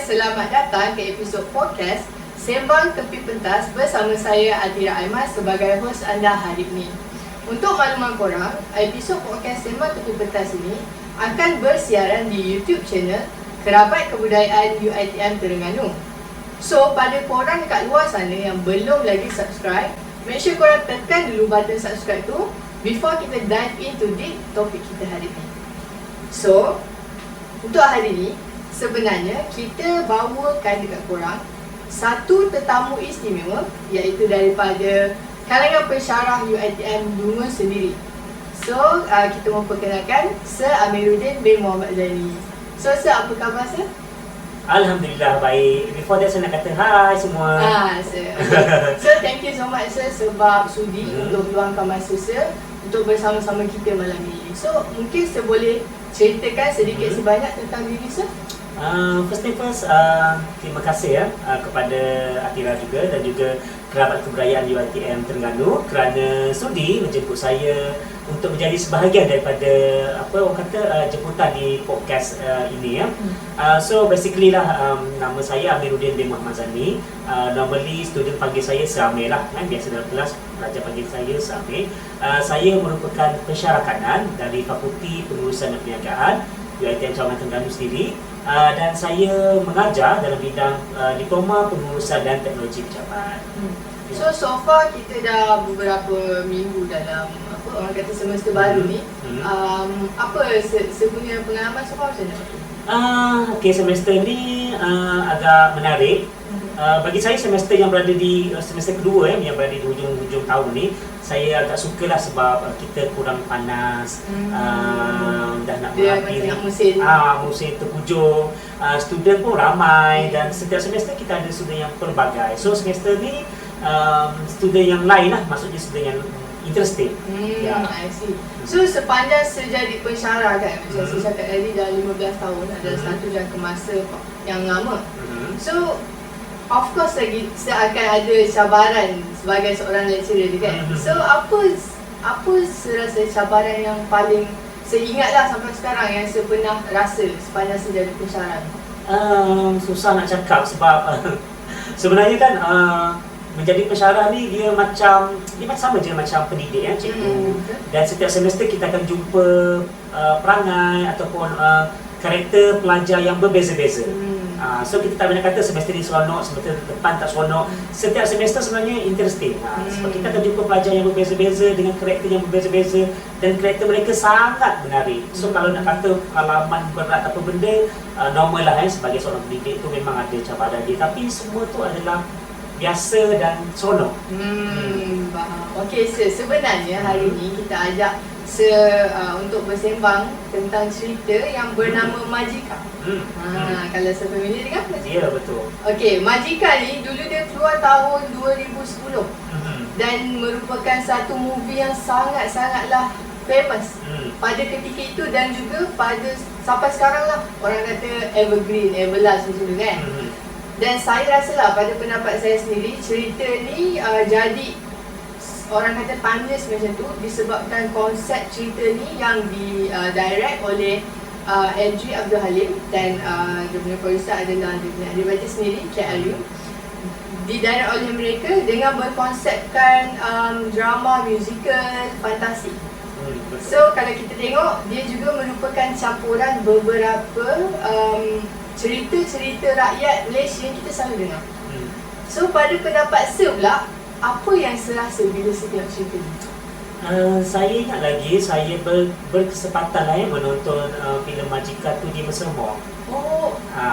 selamat datang ke episod podcast Sembang Tepi Pentas bersama saya Atira Aiman sebagai hos anda hari ini. Untuk makluman korang, episod podcast Sembang Tepi Pentas ini akan bersiaran di YouTube channel Kerabat Kebudayaan UiTM Terengganu. So, pada korang dekat luar sana yang belum lagi subscribe, make sure korang tekan dulu button subscribe tu before kita dive into the topik kita hari ini. So, untuk hari ini, sebenarnya kita bawakan dekat korang satu tetamu istimewa, iaitu daripada kalangan pensyarah UiTM Dungun sendiri. So, kita memperkenalkan Sir Amiruddin bin Muhammad Zaini. So, Sir, apa khabar, Sir? Alhamdulillah, baik. Before that, saya nak kata hai semua. Sir. Okay. Sir, thank you so much, Sir, sebab sudi untuk luangkan masa Sir untuk bersama-sama kita malam ini. So, mungkin Sir boleh ceritakan sedikit sebanyak tentang diri Sir? First thing first, terima kasih kepada Atira juga dan juga Kerabat Kebudayaan UiTM Terengganu kerana sudi menjemput saya untuk menjadi sebahagian daripada apa orang kata jemputan di podcast ini ya. So basically lah, nama saya Amiruddin bin Muhammad Zaini. Normally student panggil saya Sir Amir lah kan, biasa dalam kelas pelajar panggil saya Sir Amir. Saya merupakan pensyarah kanan dari Fakulti Pengurusan dan Perniagaan UiTM Cawangan Terengganu sendiri. Dan saya mengajar dalam bidang Diploma Pengurusan dan Teknologi Pejabat. So far kita dah beberapa minggu dalam apa orang kata semester baru ni. Apa sebenarnya pengalaman so far macam mana? Okay, semester ni agak menarik. Bagi saya semester yang berada di semester kedua yang berada di hujung tahun ni, saya agak sukalah sebab kita kurang panas, dah nak mengakhiri musim terhujung, student pun ramai dan setiap semester kita ada student yang pelbagai. So semester ni student yang lain lah, maksudnya student yang interesting. I see. So sepanjang sejadi pensyarah kan, macam saya cakap tadi dah 15 tahun, adalah satu jangka masa yang lama. So of course lagi saya akan ada cabaran sebagai seorang lecturer kan. So apa serasa cabaran yang paling saya ingatlah sampai sekarang yang saya pernah rasa sepanjang sejadi pensyarah? Susah nak cakap sebab sebenarnya kan menjadi pensyarah ni dia macam sama je macam pendidik cikgu. Dan setiap semester kita akan jumpa perangai ataupun karakter pelajar yang berbeza-beza. So kita tak boleh kata semester ni seronok, semester depan tak seronok. Setiap semester sebenarnya interesting. Sebab kita akan jumpa pelajar yang berbeza-beza dengan karakter yang berbeza-beza dan karakter mereka sangat menarik. So kalau nak kata pengalaman berat apa benda, normal lah sebagai seorang pendidik tu memang ada cabaran dia. Tapi semua tu adalah biasa dan seronok. Faham. Okey, sebenarnya hari ni kita ajak untuk bersembang tentang cerita yang bernama Majika. Kalau saya familiar dengan Majika? Ya, betul. Okey, Majika ni dulu dia keluar tahun 2010 dan merupakan satu movie yang sangat-sangatlah famous pada ketika itu dan juga pada sampai sekarang lah, orang kata evergreen, everlast macam tu kan. Dan saya rasalah pada pendapat saya sendiri, cerita ni jadi orang kata timeless macam tu disebabkan konsep cerita ni yang direct oleh Andrew Abdul Halim dan dia punya producer adalah dia punya adik-beradik sendiri, KLU. Didirect oleh mereka dengan berkonsepkan drama musical fantasi. So kalau kita tengok, dia juga merupakan campuran beberapa cerita-cerita rakyat Malaysia yang kita selalu dengar. So pada pendapat Sir pula, apa yang serasa bila saya tengok cerita ni? Saya ingat lagi, saya berkesempatan lah menonton filem Majika tu di Mesir Mall.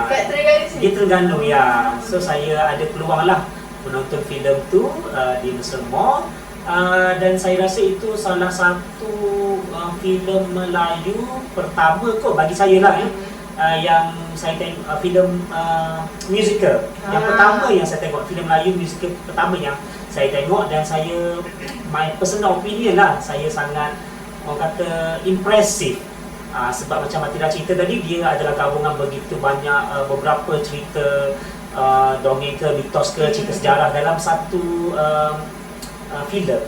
Kat Terengganu sini? Di Terengganu, ya. So saya ada peluang lah menonton filem tu di Mesir Mall. Dan saya rasa itu salah satu filem Melayu pertama kot bagi saya lah yang saya tengok filem musical yang pertama yang saya tengok, filem Melayu musical pertama yang saya tengok. Dan saya, my personal opinion lah, saya sangat orang kata impresif sebab macam Atira cerita tadi, dia adalah gabungan begitu banyak beberapa cerita dongeng ke, mitos ke, cerita sejarah dalam satu filem.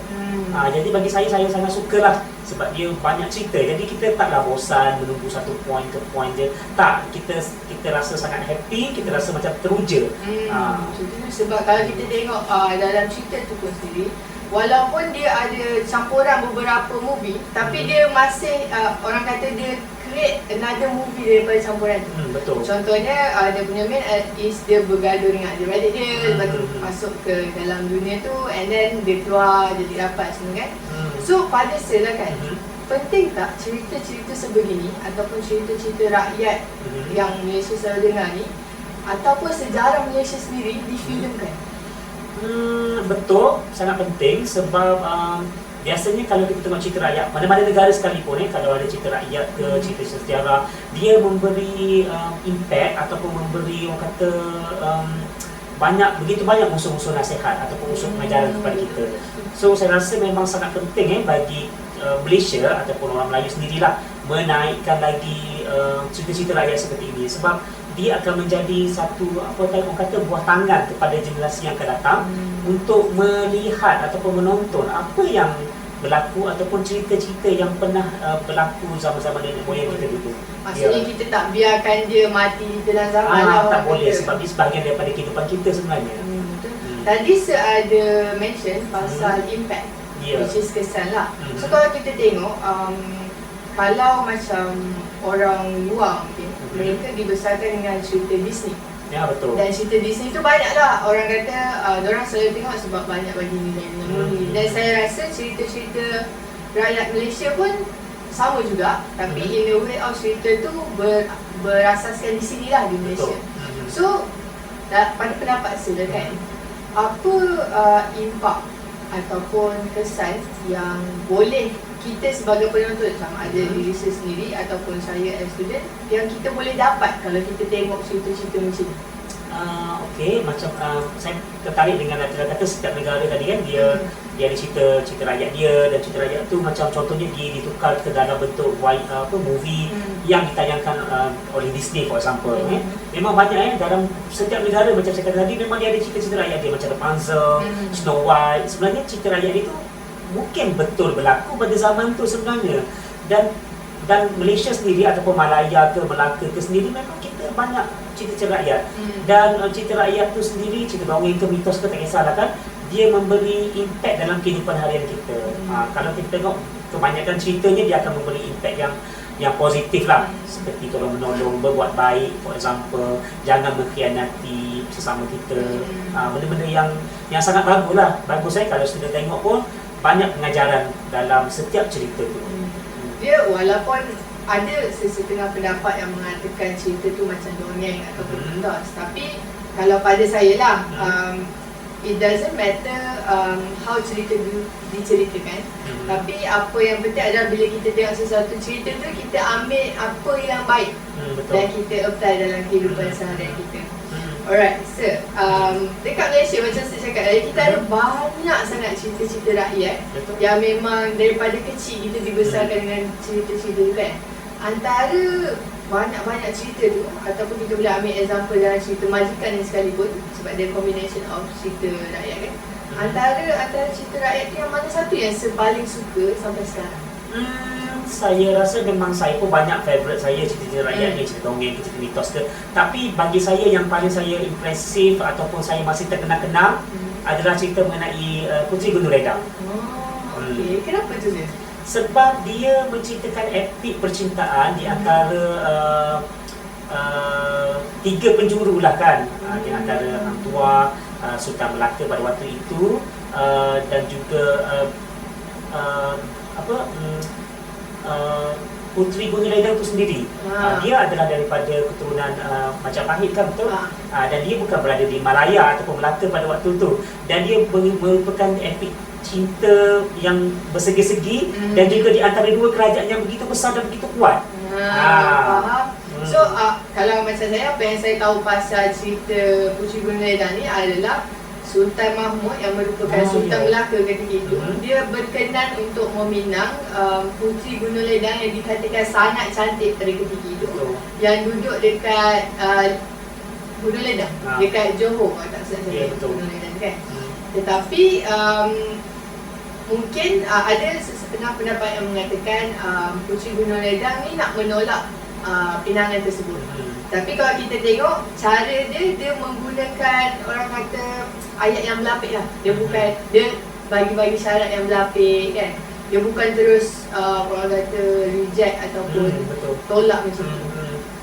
Jadi bagi saya sangat sukalah sebab dia banyak cerita. Jadi kita taklah bosan menunggu satu point ke point je. Tak, kita rasa sangat happy, kita rasa macam teruja. Sebab kalau kita tengok dalam cerita tu pun sendiri, walaupun dia ada campuran beberapa movie, tapi dia masih orang kata dia create another movie daripada campuran tu. Betul. Contohnya dia punya main is dia bergaduh dengan adik-beradik dia, lepas tu masuk ke dalam dunia tu, and then dia keluar jadi rapat semua kan. So pada saya lah kan, penting tak cerita-cerita sebegini ataupun cerita-cerita rakyat yang Malaysia selalu dengar ni, ataupun sejarah Malaysia sendiri difilmkan? Betul, sangat penting sebab biasanya kalau kita tengok cerita rakyat, mana-mana negara sekalipun kalau ada cerita rakyat ke cerita sejarah, dia memberi impact ataupun memberi orang kata begitu banyak unsur-unsur nasihat ataupun unsur pengajaran kepada kita. So saya rasa memang sangat penting bagi Malaysia ataupun orang Melayu sendirilah menaikkan lagi cerita-cerita rakyat seperti ini, sebab dia akan menjadi satu orang kata buah tangan kepada generasi yang akan datang untuk melihat ataupun menonton apa yang berlaku ataupun cerita-cerita yang pernah berlaku zaman-zaman nenek moyang kita dulu. Maksudnya kita tak biarkan dia mati di dalam zaman tak boleh sebab dia sebahagian daripada kehidupan kita sebenarnya. Tadi ada mention pasal impact, which is kesan lah. So kalau kita tengok kalau macam orang luar mungkin mereka dibesarkan dengan cerita Disney. Ya, betul. Dan cerita Disney tu banyaklah orang kata diorang selalu tengok sebab banyak bagi nilai-nilai. Dan saya rasa cerita-cerita rakyat Malaysia pun sama juga, tapi in a way cerita tu berasaskan di sinilah di Malaysia. So pada pendapat saya kan, apa impak ataupun kesan yang boleh kita sebagai penonton, sama ada diri saya sendiri ataupun saya as student, yang kita boleh dapat kalau kita tengok cerita-cerita macam ni? Okey, macam saya tertarik dengan kata setiap negara tadi kan, dia ada cerita rakyat dia, dan cerita rakyat tu macam contohnya dia ditukar ke dalam bentuk movie yang ditayangkan oleh Disney for example. Memang banyak dalam setiap negara macam saya kata tadi, memang dia ada cerita-cerita rakyat dia macam Rapunzel, Snow White. Sebenarnya cerita rakyat itu mungkin betul berlaku pada zaman tu sebenarnya, dan Malaysia sendiri ataupun Malaya ke Melaka ke sendiri memang kita banyak cerita-cerita rakyat. Dan cerita rakyat tu sendiri, cerita dongeng ke mitos ke tak kisahlah kan, dia memberi impact dalam kehidupan harian kita. Kalau kita tengok kebanyakan ceritanya, dia akan memberi impact yang positif lah, seperti tolong menolong, berbuat baik for example, jangan mengkhianati sesama kita. Benda-benda yang sangat bagus kalau student tengok pun banyak pengajaran dalam setiap cerita tu. Dia walaupun ada sesetengah pendapat yang mengatakan cerita tu macam dongeng ataupun mitos, tapi kalau pada saya lah, it doesn't matter how cerita diceritakan, tapi apa yang penting adalah bila kita tengok sesuatu cerita tu, kita ambil apa yang baik dan kita apply dalam kehidupan seharian kita. Alright, sir. Dekat Malaysia macam saya cakap tadi, kita ada banyak sangat cerita-cerita rakyat yang memang daripada kecil kita dibesarkan dengan cerita-cerita tu kan. Antara banyak-banyak cerita tu, ataupun kita boleh ambil example dalam cerita Majikan ni sekalipun, sebab dia combination of cerita rakyat kan. Antara cerita rakyat tu, yang mana satu yang saya paling suka sampai sekarang? Saya rasa memang saya pun banyak favourite saya cerita-cerita rakyat ni, cerita dongeng, cerita mitos ke. Tapi bagi saya yang paling saya impresif ataupun saya masih terkenal adalah cerita mengenai Puteri Gunung Redang. Okey, kenapa tu dia? Sebab dia menceritakan epik percintaan di antara tiga penjuru lah kan, di antara Hang Tuah, Sultan Melaka pada waktu itu, dan juga Puteri Gunung Redang itu sendiri. Dia adalah daripada keturunan Majapahit kan, betul? Dan dia bukan berada di Malaya ataupun Melaka pada waktu itu. Dan dia merupakan epik cinta yang bersegi-segi dan juga di antara dua kerajaan yang begitu besar dan begitu kuat. Faham. So kalau macam saya, apa yang saya tahu pasal cerita Puteri Gunung Redang ni adalah Sultan Mahmud yang merupakan Sultan Melaka ketika itu, dia berkenan untuk meminang Puteri Gunung Redang yang dikatakan sangat cantik pada ketika itu, yang duduk dekat Gunung Redang, dekat Johor, tak salah saya, Gunung Redang kan. Tetapi mungkin ada setengah pendapat yang mengatakan Puteri Gunung Ledang ni nak menolak pinangan tersebut. Tapi kalau kita tengok cara dia menggunakan orang kata ayat yang berlapik lah. Dia bukan, dia bagi syarat yang berlapik kan. Dia bukan terus orang kata reject ataupun tolak macam tu.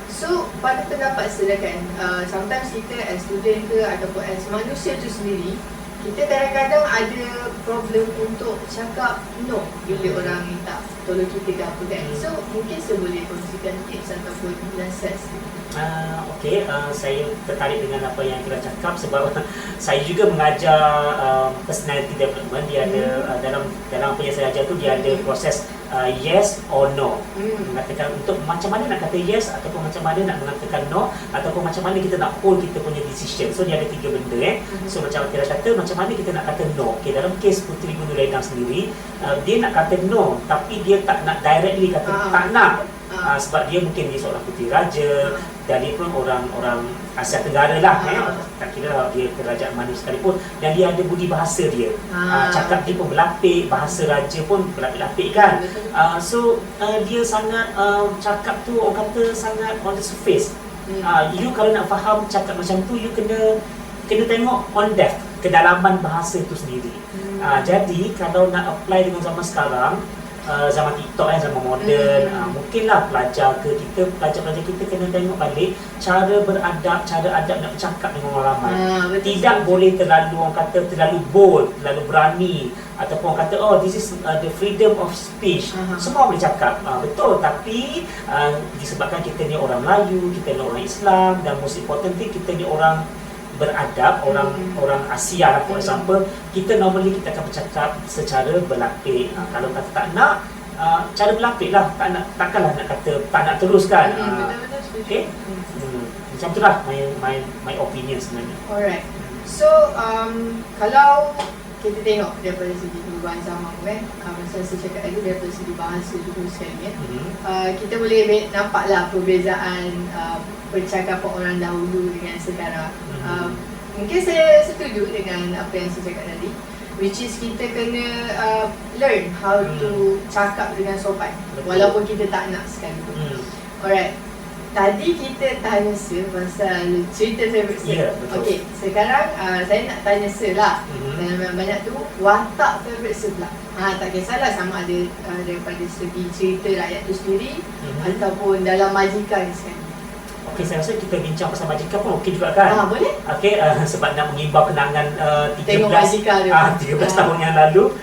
So pada pendapat saya kan, sometimes kita as student ke ataupun as manusia tu sendiri, kita kadang-kadang ada problem untuk cakap no bila orang minta tolong kita ke apa kan. So mungkin saya boleh kongsikan tips ataupun nasihat. Saya tertarik dengan apa yang kita cakap sebab saya juga mengajar personality development. Dia ada dalam apa yang saya ajar tu dia ada proses yes or no. Mengatakan untuk macam mana nak kata yes ataupun macam mana nak mengatakan no ataupun macam mana kita nak hold kita punya decision. So dia ada 3 benda So macam kita kata macam mana kita nak kata no. Dalam kes Puteri Gunung Ledang sendiri, dia nak kata no tapi dia tak nak directly kata tak nak. Sebab dia mungkin dia seorang puteri raja dan dia pun orang Asia Tenggara lah, tak kira dia kerajaan mana sekalipun, dan dia ada budi bahasa dia. Cakap dia pun berlapik, bahasa raja pun berlapik-lapik kan. Dia sangat cakap tu orang kata sangat on the surface. You kalau nak faham cakap macam tu, you kena tengok on depth, kedalaman bahasa tu sendiri. Jadi kalau nak apply dengan zaman sekarang, zaman TikTok zaman moden, mungkinlah pelajar kita kena tengok balik cara beradab, cara adab nak bercakap dengan orang ramai. Tidak boleh terlalu orang kata terlalu bold, terlalu berani, ataupun orang kata this is the freedom of speech. Semua boleh cakap, betul, tapi disebabkan kita ni orang Melayu, kita ni orang Islam, dan most important thing kita ni orang beradab, orang Asia lah for example, kita normally kita akan bercakap secara berlapik. Kalau kata tak nak, cara berlapik lah, takkanlah nak kata tak nak terus kan. Okay? Macam tu lah my opinion sebenarnya. Alright. So kalau kita tengok daripada segi perubahan zaman kan, macam saya cakap tadi daripada segi bahasa juga sekarang kita boleh nampaklah perbezaan percakapan orang dahulu dengan sekarang. Mungkin saya setuju dengan apa yang saya cakap tadi, which is kita kena learn how to cakap dengan sopan. Walaupun kita tak nak sekalipun. Alright. Tadi kita tanya Sir pasal cerita favourite Sir. Okey, sekarang saya nak tanya Sir lah. Dan banyak tu watak favourite Sir pula. Tak kisahlah sama ada daripada segi cerita rakyat tu sendiri ataupun dalam majikan sekarang. Okey, saya rasa kita bincang pasal majikan pun okey juga kan? Boleh. Okey, sebab nak mengimbau kenangan 13 tahun yang lalu.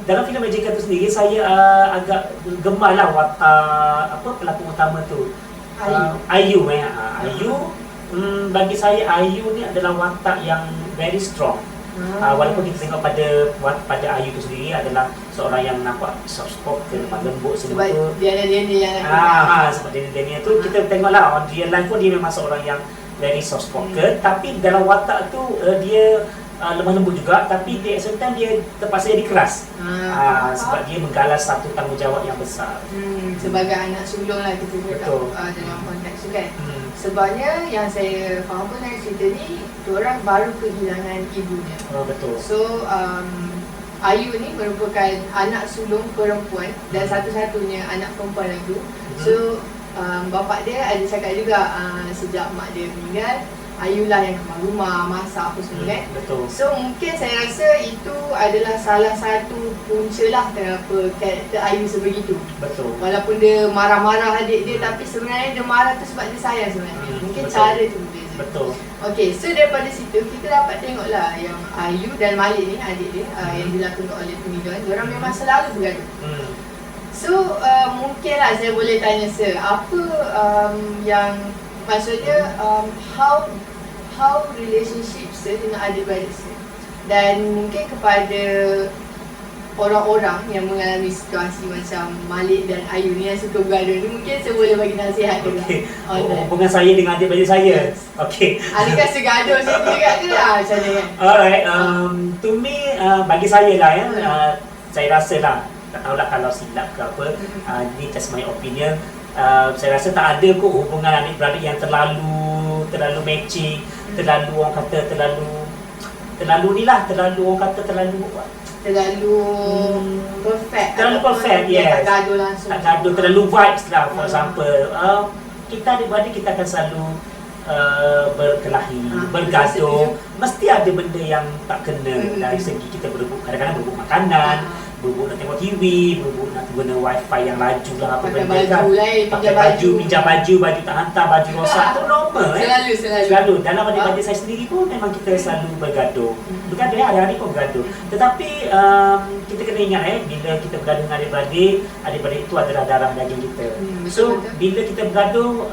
Dalam filem Majikan tu sendiri, saya agak gemar lah watak pelakon utama tu. Ayu. Bagi saya Ayu ni adalah watak yang very strong. Walaupun kita tengok pada Ayu tu sendiri adalah seorang yang nampak soft spoken, lemah lembut semua tu. Sebab dia ada DNA yang sebab DNA tu kita tengoklah on real life pun dia memang seorang yang very soft spoken, tapi dalam watak tu dia lemah lembut juga, tapi di same time dia terpaksa jadi keras. Sebab dia menggalas satu tanggungjawab yang besar. Sebagai anak sulung lah kita cakap dalam konteks tu kan. Sebabnya yang saya faham pun dari cerita ni, diorang baru kehilangan ibunya. Betul. So Ayu ni merupakan anak sulung perempuan dan satu-satunya anak perempuan itu. So bapak dia ada cakap juga sejak mak dia meninggal, Ayu lah yang keluar rumah, masak apa semua kan. Betul. So mungkin saya rasa itu adalah salah satu punca lah kenapa karakter Ayu sebegitu. Betul. Walaupun dia marah-marah adik dia, tapi sebenarnya dia marah tu sebab dia sayang sebenarnya. Mungkin betul. Cara tu berbeza. Betul. Okay, so daripada situ kita dapat tengoklah yang Ayu dan Malik ni, adik dia yang dilakukan oleh Pemiduan, diorang memang selalu bergaduh. So mungkinlah saya boleh tanya Sir, apa yang maksudnya how relationship Sir dengan adik-beradik Sir, dan mungkin kepada orang-orang yang mengalami situasi macam Malik dan Ayu ni yang suka bergaduh ni, mungkin saya boleh bagi nasihat juga. Hubungan saya dengan adik-beradik saya. Okey. Adakah segaduh situ juga ke macam mana kan? Alright, to me bagi saya lah saya rasa lah, tak tahulah kalau silap ke apa, ni just my opinion. Saya rasa tak ada kot hubungan adik-beradik yang terlalu matching, terlalu orang kata terlalu ni lah, terlalu orang kata terlalu terlalu perfect. Terlalu ataupun perfect, dia yes. tak gaduh langsung. Tak gaduh, terlalu vibes lah. For example, kita adik-beradik kita akan selalu berkelahi, bergaduh. Mesti ada benda yang tak kena dari segi kita berebut. Kadang-kadang berebut makanan, berebut nak tengok TV, berebut nak guna wifi yang laju lah, apa Pakai benda baju kan. lah, Pakai baju, pinjam baju tak hantar, baju rosak tu normal Selalu. Dalam adik-adik saya sendiri pun memang kita selalu bergaduh. Bergaduh hari-hari pun bergaduh. Tetapi kita kena ingat bila kita bergaduh dengan adik-beradik itu adalah darah daging kita. So bila kita bergaduh,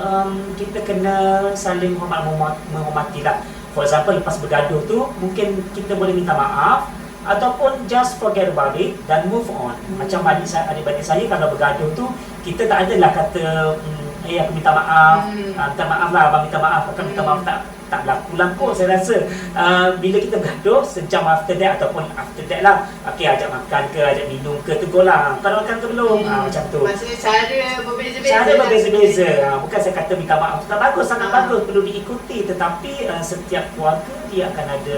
kita kena saling menghormati lah. For example, lepas bergaduh tu mungkin kita boleh minta maaf ataupun just forget about it dan move on. Macam adik-beradik saya kalau bergaduh tu, kita tak adalah kata aku minta maaf, minta maaf lah abang, minta maaf, akan minta maaf tak berlaku kot saya rasa. Bila kita bergaduh, sejam after that ataupun after that lah, ajak makan ke, ajak minum ke, tegur lah, kau dah makan ke belum, macam tu. Maksudnya cara berbeza-beza. Cara berbeza-beza. Bukan saya kata minta maaf tu tak bagus, sangat bagus, perlu diikuti. Tetapi setiap keluarga dia akan ada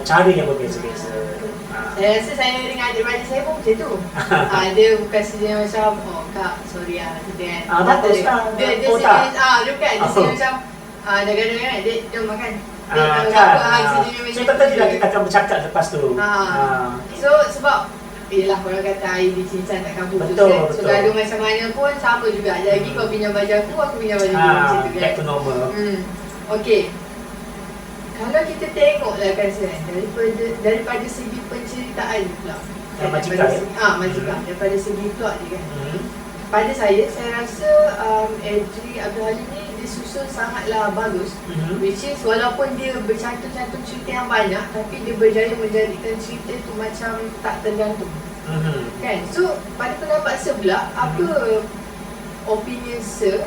cara yang berbeza-beza. Saya rasa saya dengan adik-beradik saya pun macam tu. Dia bukan sejenis macam, kak, sorry lah, macam tu kan. Bagus lah. Dia sejenis, dia bukan, dia sejenis macam, dah gaduh kan, dia jom makan. So tentu tidak kita akan bercakap lepas tu. So sebab yelah orang kata air di cincang takkan putus. Betul. So gaduh macam mana pun sama juga. Lagi kau pinjam baju aku pinjam baju kau, macam tu kan. Back to normal. Okay. Kalau kita tengok lah kan daripada segi penceritaan pula. Majikan Majikan. Daripada segi plot ni kan. Pada saya rasa Adri Abdul Halim ni disusun sangatlah bagus. Which is walaupun dia bercantum-cantum cerita yang banyak, tapi dia berjaya menjadikan cerita tu macam tak tergantung. Kan? So pada pendapat saya pula, apa opinion Sir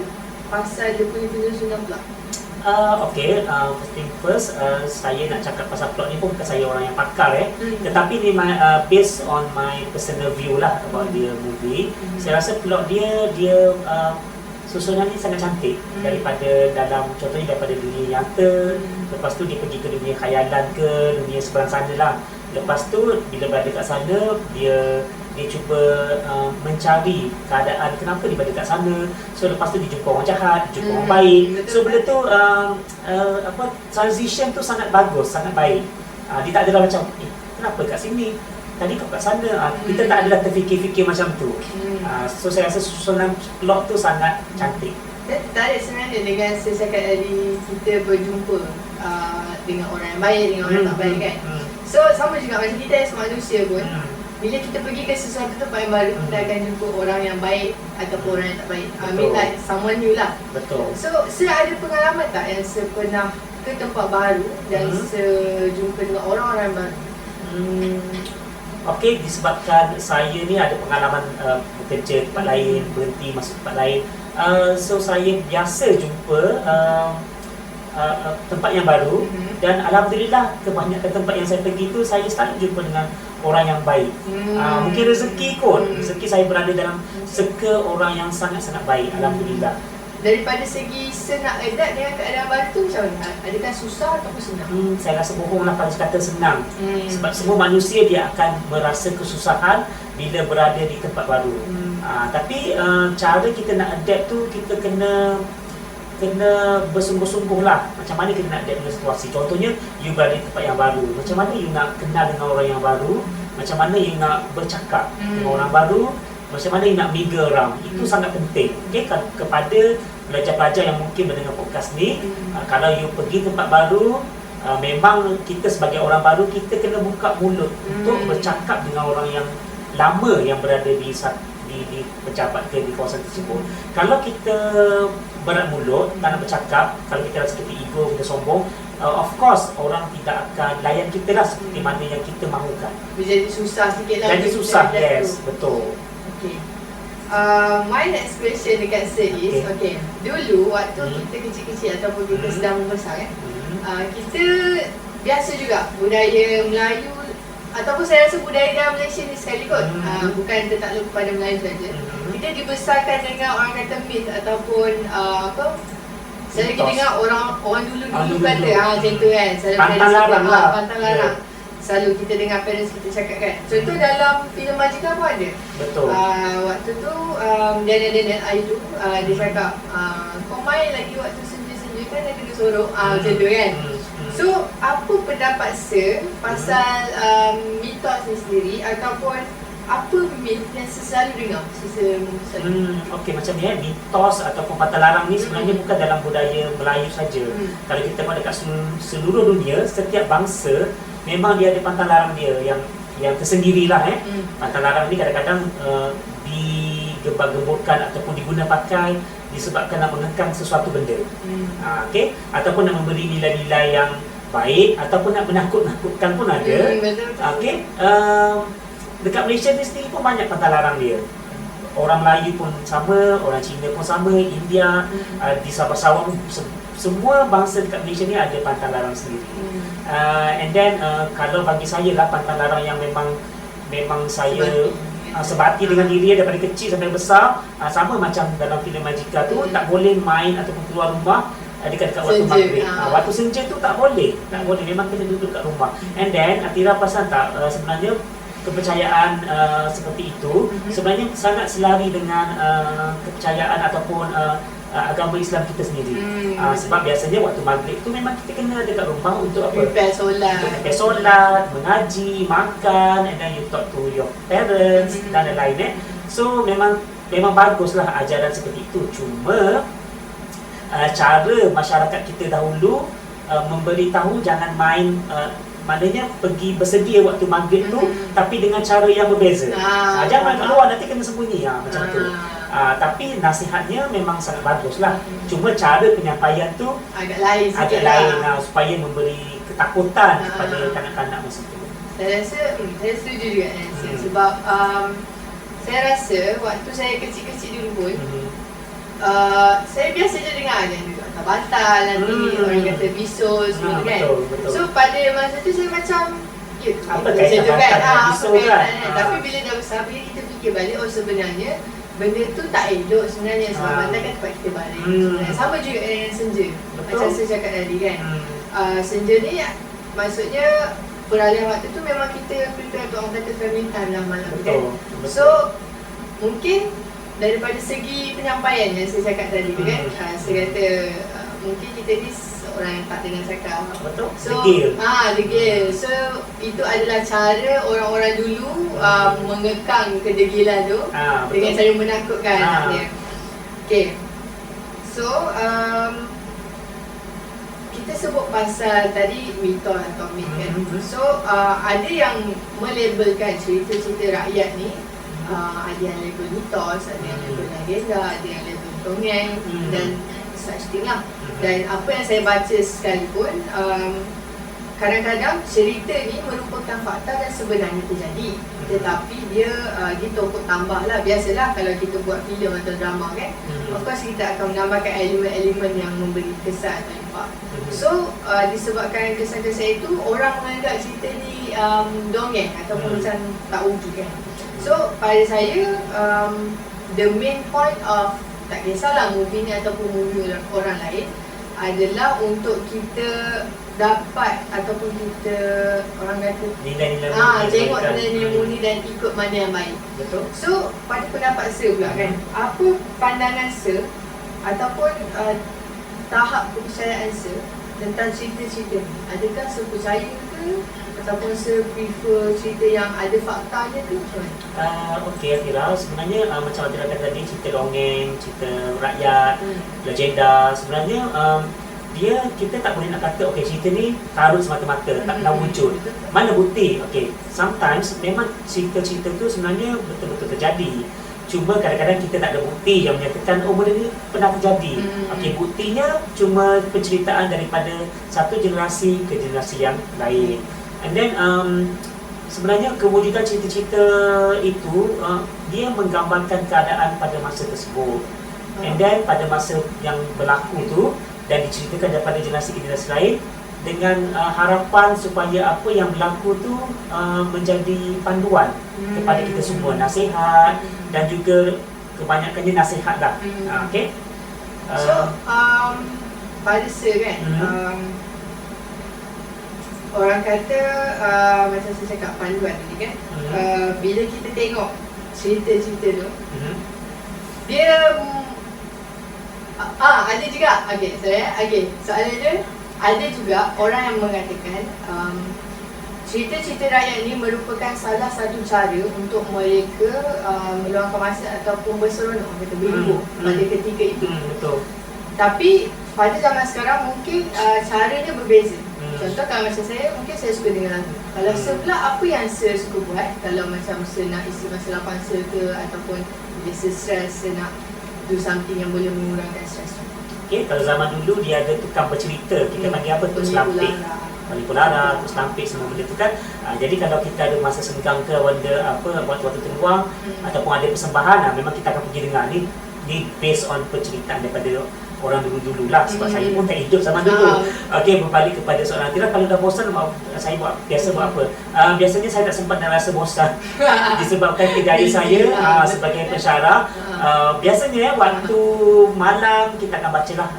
pasal dia punya penyusunan pula? First thing first, saya nak cakap pasal plot ni pun bukan saya orang yang pakar tetapi ni based on my personal view lah about the movie. Saya rasa plot dia susunan ni sangat cantik daripada dalam, contohnya daripada dunia nyata, lepas tu dia pergi ke dunia khayalan ke dunia seberang sana lah. Lepas tu bila berada kat sana, dia cuba mencari keadaan kenapa dia berada kat sana. So lepas tu dia jumpa orang jahat, dia jumpa orang baik. So benda tu transition tu sangat bagus, sangat baik. Dia tak adalah macam kenapa kat sini, tadi kau kat sana. Kita tak adalah terfikir-fikir macam tu. So saya rasa susunan plot tu sangat cantik. Saya tertarik sebenarnya dengan sesiakan tadi kita berjumpa dengan orang yang baik, dengan orang yang tak baik kan. So sama juga macam kita as manusia pun, bila kita pergi ke sesuatu tempat yang baru, kita akan jumpa orang yang baik ataupun orang yang tak baik. I mean like someone new lah. Betul. So saya ada pengalaman tak yang saya pernah ke tempat baru dan saya jumpa dengan orang-orang baru? Okey, disebabkan saya ni ada pengalaman bekerja tempat lain, berhenti masuk tempat lain. So saya biasa jumpa tempat yang baru dan alhamdulillah kebanyakan tempat yang saya pergi tu saya selalu jumpa dengan orang yang baik. Mungkin rezeki kot. Rezeki saya berada dalam circle orang yang sangat-sangat baik, alhamdulillah. Daripada segi senang adapt dengan keadaan baru tu macam mana? Adakah susah ataupun senang? Saya rasa bohonglah kalau kata senang. Sebab semua manusia dia akan merasa kesusahan bila berada di tempat baru. Tapi cara kita nak adapt tu, kita kena bersungguh-sungguh lah. Macam mana kita nak adapt dengan situasi. Contohnya, you berada di tempat yang baru, macam mana you nak kenal dengan orang yang baru, macam mana you nak bercakap dengan orang baru, macam mana you nak mingle around. Itu sangat penting. Okay? Kepada pelajar-pelajar yang mungkin mendengar podcast ni, kalau you pergi tempat baru, memang kita sebagai orang baru, kita kena buka mulut untuk bercakap dengan orang yang lama yang berada di pejabat ke di kawasan tersebut. Kalau kita berat mulut, tak nak bercakap, kalau kita rasa kita ego, kita sombong, of course orang tidak akan layan kita lah seperti mana yang kita mahukan. Jadi susah sikit lah. Jadi susah, yes, betul. Okay. My next question dekat Sir is, okay, dulu waktu kita kecil-kecil ataupun kita sedang membesar kita biasa juga budaya Melayu ataupun saya rasa budaya dalam Malaysia ni sekali kot, bukan tertakluk kepada Melayu saja. Kita dibesarkan dengan orang kata myth ataupun saya lagi dengar orang dulu kata macam tu kan, pantang larang lah. Pantang larang. selalu kita dengar parents kita cakap kan. Contoh dalam filem Majika pun ada. Betul. Waktu tu Daniel Ayu dia cakap kau main lagi waktu senja-senja kan dia kena sorok macam tu kan. So apa pendapat Sir pasal mitos ni sendiri ataupun apa myth yang selalu dengar Okey, macam ni mitos ataupun patah larang ni sebenarnya bukan dalam budaya Melayu saja. Kalau kita tengok dekat seluruh dunia, setiap bangsa memang dia ada pantang larang dia yang tersendirilah Pantang larang ni kadang-kadang digembar-gemburkan ataupun diguna pakai disebabkan nak mengekang sesuatu benda. Okey, ataupun nak memberi nilai-nilai yang baik ataupun nak menakut-nakutkan pun ada. Okey, dekat Malaysia ni sendiri pun banyak pantang larang dia. Orang Melayu pun sama, orang Cina pun sama, India, di Sabah Sarawak, semua bangsa dekat Malaysia ni ada pantang larang sendiri. And then kalau bagi saya lah pantang larang yang memang saya sebati dengan diri daripada kecil sampai besar, sama macam dalam filem Majika tu, tak boleh main ataupun keluar rumah dekat waktu maghrib. Waktu senja tu tak boleh, memang kena duduk kat rumah. And then Atira perasan tak, sebenarnya kepercayaan seperti itu sebenarnya sangat selari dengan kepercayaan ataupun agama Islam kita sendiri. Sebab biasanya waktu maghrib tu memang kita kena dekat rumah untuk apa? Prepare solat, mengaji, makan, and then you talk to your parents dan lain-lain. So memang baguslah ajaran seperti itu. Cuma cara masyarakat kita dahulu memberitahu jangan main, maknanya pergi bersedia waktu maghrib tu tapi dengan cara yang berbeza. Jangan keluar nanti kena sembunyi macam tu. Tapi nasihatnya memang sangat baguslah. Cuma cara penyampaian tu agak lain supaya memberi ketakutan kepada kanak-kanak masa tu. Saya setuju juga sebab saya rasa waktu saya kecil-kecil dulu pun saya biasa je dengar bantal nanti orang kata bisus semua kan. Betul. So pada masa tu saya macam apa kaitan bantal dengan bisus kan. Tapi bila dah besar, bila kita fikir balik, sebenarnya benda tu tak elok sebenarnya sebab bantal kan tempat kita baring. Sama juga dengan senja. Macam saya cakap tadi kan. Senja ni maksudnya peralihan waktu tu memang kita prepare untuk orang kata family time lah malam kan. So mungkin daripada segi penyampaian yang saya cakap tadi kan, saya kata mungkin kita ni orang yang tak dengar cakap. Betul. So, degil. So itu adalah cara orang-orang dulu mengekang kedegilan tu dengan cara menakutkan dia. Okay. So kita sebut pasal tadi mitos atau myth kan. So ada yang melabelkan cerita-cerita rakyat ni, ada yang label mitos, ada yang label legenda, ada yang label dongeng dan such thing lah. Dan apa yang saya baca sekalipun, kadang-kadang cerita ni merupakan fakta dan sebenarnya terjadi, tetapi dia ditokok tambah lah. Biasalah kalau kita buat filem atau drama kan, of course kita akan menambahkan elemen-elemen yang memberi kesan atau impak. So disebabkan kesan-kesan itu, orang menganggap cerita ni dongeng ataupun macam tak wujud kan. So pada saya the main point of, tak kisahlah movie ni ataupun movie orang lain, adalah untuk kita dapat ataupun kita orang kata tengok nilai-nilai murni dan ikut mana yang baik. Betul. So pada pendapat saya pula kan, apa pandangan saya ataupun tahap kepercayaan saya tentang cerita-cerita ni? Adakah saya percaya ke ataupun saya prefer cerita yang ada faktanya ke macam mana? Okey Atira, sebenarnya macam Atira kata tadi, cerita dongeng, cerita rakyat, legenda, sebenarnya kita tak boleh nak kata okey cerita ni tarut semata-mata, tak pernah wujud. Mana bukti? Okey, sometimes memang cerita-cerita tu sebenarnya betul-betul terjadi. Cuma kadang-kadang kita tak ada bukti yang menyatakan benda ni pernah terjadi. Okey, buktinya cuma penceritaan daripada satu generasi ke generasi yang lain. And then sebenarnya kewujudan cerita-cerita itu dia menggambarkan keadaan pada masa tersebut. And then pada masa yang berlaku tu dan diceritakan daripada generasi ke generasi lain dengan harapan supaya apa yang berlaku tu menjadi panduan kepada kita semua, nasihat dan juga kebanyakannya nasihat lah. Okey. So pada saya kan, orang kata macam saya cakap panduan tadi kan, bila kita tengok cerita-cerita tu, dia ada juga, soalan dia, ada juga orang yang mengatakan cerita-cerita rakyat ni merupakan salah satu cara untuk mereka meluangkan masa ataupun berseronok, kata berhibur pada ketika itu. Betul. Tapi pada zaman sekarang mungkin caranya berbeza. Contoh kalau macam saya, mungkin saya suka dengar lagu. Kalau sebelah apa yang saya suka buat, kalau macam saya nak isi masa lapang saya ke, ataupun bila saya stres, saya nak do something yang boleh mengurangkan stres. Okay, kalau zaman dulu dia ada tukang bercerita, kita panggil apa tu, selampik, manipulara, tu selampik, semua benda tu kan. Jadi kalau kita ada masa senggang ke, waktu terluang, ataupun ada persembahan, memang kita akan pergi dengar ni based on penceritaan daripada orang dulu-dulu lah, sebab saya pun tak hidup zaman dulu. Okey, berbalik kepada soalan Atira, kalau dah bosan saya biasa buat apa? Biasanya saya tak sempat nak rasa bosan disebabkan kerjaya saya sebagai pensyarah. Biasanya waktu malam kita akan bacalah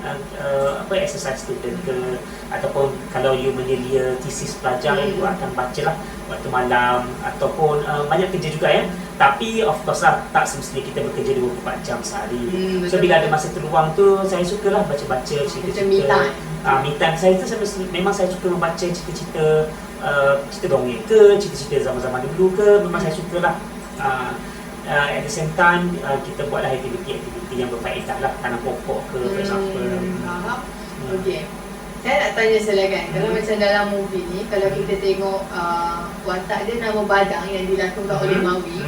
exercise student ke, ataupun kalau you menyelia tesis pelajar, you akan bacalah waktu malam, ataupun banyak kerja juga ya. Tapi of course lah, tak semestinya kita bekerja 24 jam sehari. So bila ada masa terluang tu, saya sukalah baca-baca cerita-cerita. Me time saya tu memang saya suka membaca cerita-cerita, cerita dongeng ke, cerita-cerita zaman-zaman dulu ke, memang saya sukalah. At the same time, kita buatlah aktiviti-aktiviti yang berfaedah lah, tanam pokok ke, for example. Okey. Saya nak tanya silakan, kalau macam dalam movie ni, kalau kita tengok watak dia nama Badang yang dilakukan oleh Mawi,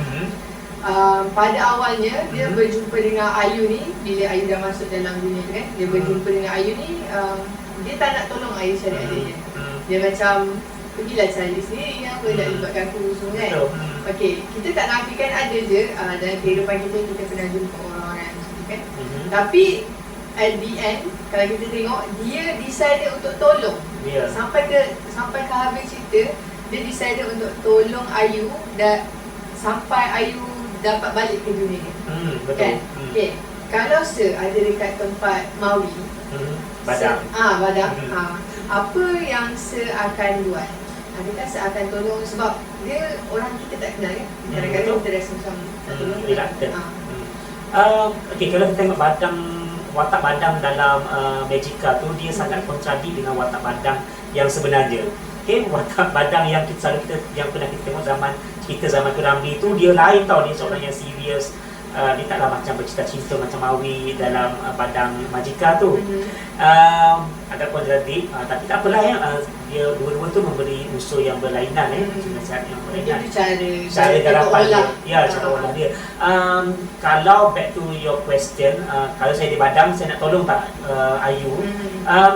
pada awalnya dia berjumpa dengan Ayu ni, bila Ayu dah masuk dalam dunia tu kan, dia berjumpa dengan Ayu ni, dia tak nak tolong Ayu cari adik dia. Dia macam, pergilah cari sendiri, apa nak libatkan aku semua kan. Okey, kita tak nafikan ada je dalam kehidupan kita pernah jumpa orang-orang macam tu kan. Tapi at the end, kalau kita tengok, dia decided untuk tolong. Sampai ke habis cerita, dia decided untuk tolong Ayu dan sampai Ayu dapat balik ke dunia dia. Betul. Kan? Okay. Kalau ada dekat tempat Mawi, Badang. Badang. Apa yang akan buat? Adakah akan tolong, sebab dia orang kita tak kenal kan? Kadang-kadang kita rasa macam tak tolong. Okay, kalau kita tengok watak Badang dalam Magica tu, dia sangat kontradik dengan watak Badang yang sebenarnya. Okay, watak Badang yang yang pernah kita tengok zaman Kerambi tu, dia lain tau, dia seorang yang serius. Dia taklah macam bercita-cita macam Mawi dalam Badang Magica tu. Agak kontradik, tapi tak apalah ya. Dia dua-dua tu memberi unsur yang berlainan nasihat yang berlainan. Cara garapan dia. Ya, cara olah dia. Kalau back to your question, kalau saya di Badang, saya nak tolong tak Ayu?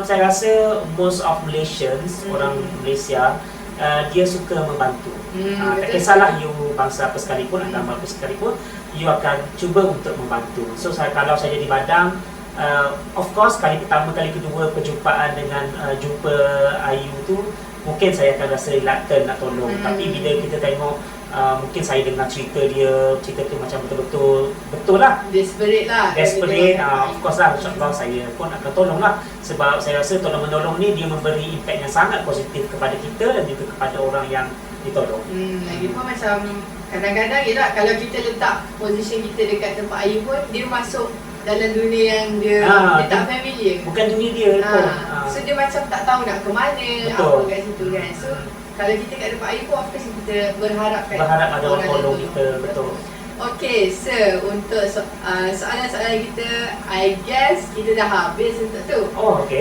Saya rasa most of Malaysians, orang Malaysia, dia suka membantu. Tak kisahlah you bangsa apa sekalipun, agama apa sekalipun, you akan cuba untuk membantu. So kalau saya di Badang, of course kali pertama, kali kedua perjumpaan dengan jumpa Ayu tu, mungkin saya akan rasa reluctant nak tolong. Tapi bila kita tengok, mungkin saya dengar cerita tu macam betul lah, desperate, of course lah, insyaAllah saya pun akan tolong lah. Sebab saya rasa tolong-menolong ni dia memberi impact yang sangat positif kepada kita dan juga kepada orang yang ditolong. Lagipun macam kadang-kadang kalau kita letak position kita dekat tempat Ayu pun, dia masuk dalam dunia yang dia tak familiar. Bukan dunia dia pun. So dia macam tak tahu nak ke mana, apa kat situ kan. So kalau kita kat tempat Ayu pun, of course kita berharap ada orang tolong kita. Betul. Okay, untuk soalan-soalan kita, I guess kita dah habis untuk tu.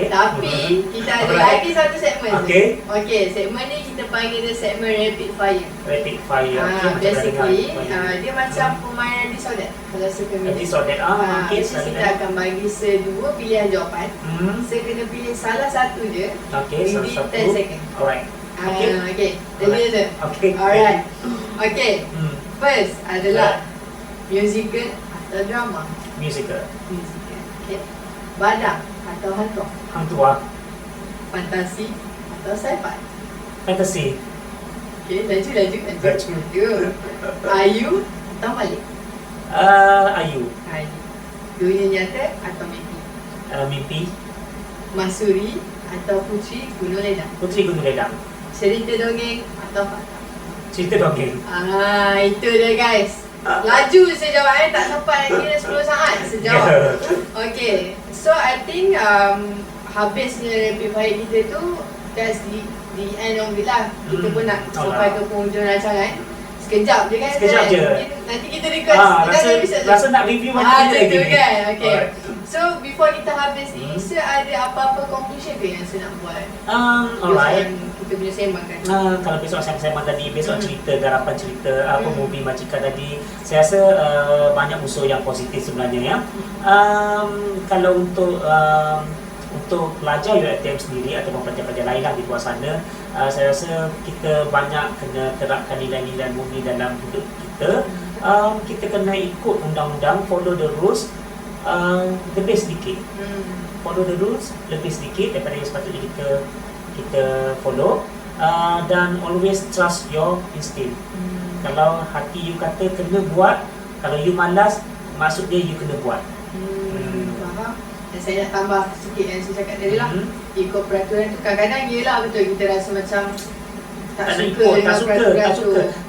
Tapi kita ada lagi satu segmen. Okay, segmen ni kita panggil dia segmen Rapid Fire. Basically, dia macam permainan disorder. Kalau saya kena disorder. Kita akan bagi dua pilihan jawapan. Saya kena pilih salah satu je. Within 10 second. Alright. Alright. Okay. First adalah musical atau drama? Musical. Okay. Badang atau hantu? Hantu. Fantasi atau sci-fi? Fantasi. Okay, laju. Ayu atau Malik? Ayu. Dunia nyata atau mimpi? Mimpi. Masuri atau Puteri Gunung Ledang? Puteri Gunung Ledang. cerita dongeng atau fakta? Cerita dongeng. Itu dia guys. Laju saya jawab tak sampai kira 10 saat sejawab. Okay, so I think habisnya rapid fire kita tu, that's the end of it lah. Kita pun nak sampai ke penghujung rancangan. Sekejap je kan? Sekejap je. Nanti kita request. Rasa nak review macam ni lagi. Kan? Okay. So before kita habis ni, Sir ada apa-apa conclusion ke yang Sir nak buat? Alright. Kita punya sembang kan? Kalau besok sembang tadi, besok cerita, garapan cerita, movie Majika tadi, saya rasa banyak unsur yang positif sebenarnya ya. Kalau untuk pelajar UiTM sendiri ataupun pelajar-pelajar lain lah di luar sana, saya rasa kita banyak kena terapkan nilai-nilai murni dalam hidup kita. Kita kena ikut undang-undang, follow the rules, lebih sedikit. Follow the rules lebih sedikit daripada yang sepatutnya kita follow, dan always trust your instinct. Kalau hati you kata kena buat, kalau you malas, maksudnya you kena buat. Faham. Dan saya nak tambah sikit yang saya cakap tadi lah. Ikut peraturan tu kadang-kadang yelah betul kita rasa macam tak suka.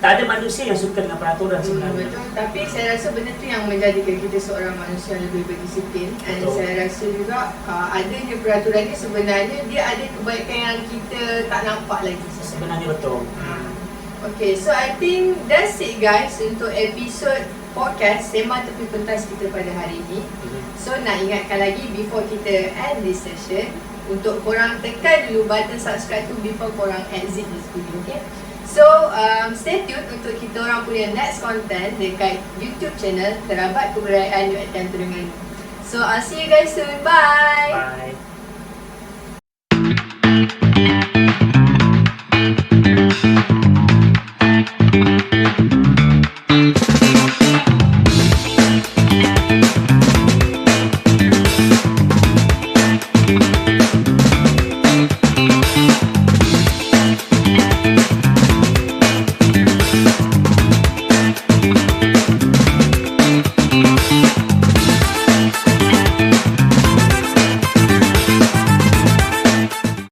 Tak ada manusia yang suka dengan peraturan sebenarnya. Betul. Tapi saya rasa benda tu yang menjadikan kita seorang manusia yang lebih berdisiplin. Dan saya rasa juga adanya peraturan ni sebenarnya dia ada kebaikan yang kita tak nampak lagi. Sebenarnya betul. Okay, so I think that's it guys untuk episod podcast Sembang Tepi Pentas kita pada hari ini. So nak ingatkan lagi before kita end this session, untuk korang tekan dulu button subscribe tu before korang exit this video, okay? So stay tune untuk kita orang punya next content dekat YouTube channel Terabat Kebudayaan UiTM Terengganu. So I'll see you guys soon. Bye. Bye.